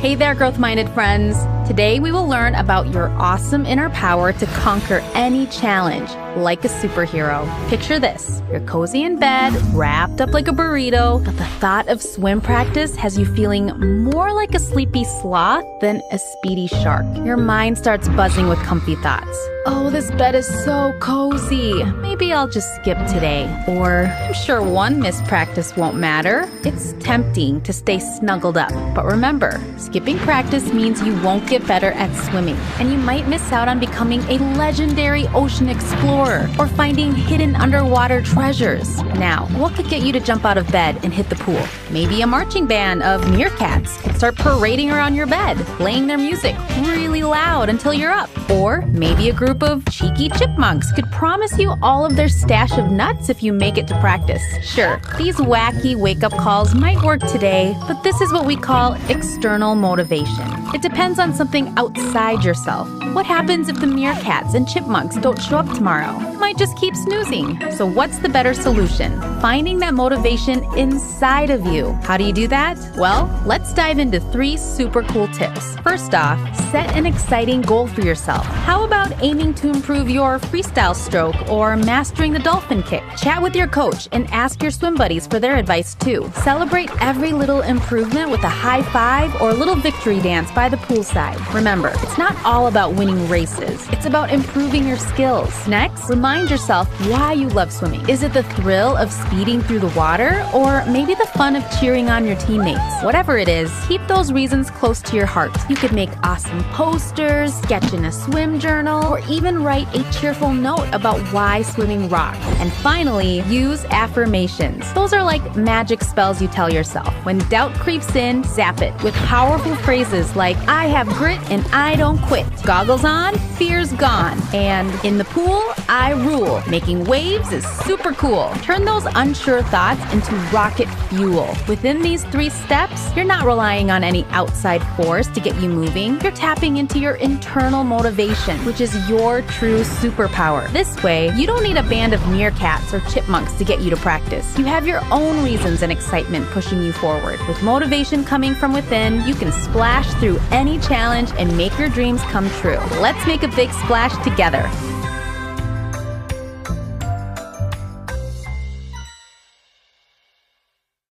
Hey there, growth-minded friends. Today we will learn about your awesome inner power to conquer any challenge like a superhero. Picture this. You're cozy in bed, wrapped up like a burrito, but the thought of swim practice has you feeling more like a sleepy sloth than a speedy shark. Your mind starts buzzing with comfy thoughts. Oh, this bed is so cozy. Maybe I'll just skip today. Or, I'm sure one missed practice won't matter. It's tempting to stay snuggled up. But remember, skipping practice means you won't get better at swimming. And you might miss out on becoming a legendary ocean explorer or finding hidden underwater treasures. Now, what could get you to jump out of bed and hit the pool? Maybe a marching band of meerkats could start parading around your bed, playing their music really loud until you're up. Or maybe a group of cheeky chipmunks could promise you all of their stash of nuts if you make it to practice. Sure, these wacky wake-up calls might work today, but this is what we call external motivation. It depends on something outside yourself. What happens if the meerkats and chipmunks don't show up tomorrow? You might just keep snoozing. So what's the better solution? Finding that motivation inside of you. How do you do that? Well, let's dive into 3 super cool tips. First off, set an exciting goal for yourself. How about aiming to improve your freestyle stroke or mastering the dolphin kick? Chat with your coach and ask your swim buddies for their advice too. Celebrate every little improvement with a high five or a little victory dance by the poolside. Remember, it's not all about winning races. It's about improving your skills. Next, remind yourself why you love swimming. Is it the thrill of speeding through the water, or maybe the fun of cheering on your teammates? Whatever it is, keep those reasons close to your heart. You could make awesome posters, sketch in a swim journal, or even write a cheerful note about why swimming rocks. And finally, use affirmations. Those are like magic spells you tell yourself. When doubt creeps in, zap it with powerful phrases like, I have grit and I don't quit. Goggles on, fear's gone. And in the pool, I rule. Making waves is super cool. Turn those unsure thoughts into rocket fuel. Within these 3 steps, you're not relying on any outside force to get you moving. You're tapping into your internal motivation, which is your true superpower. This way, you don't need a band of meerkats or chipmunks to get you to practice. You have your own reasons and excitement pushing you forward. With motivation coming from within, you can splash through any challenge and make your dreams come true. Let's make a big splash together.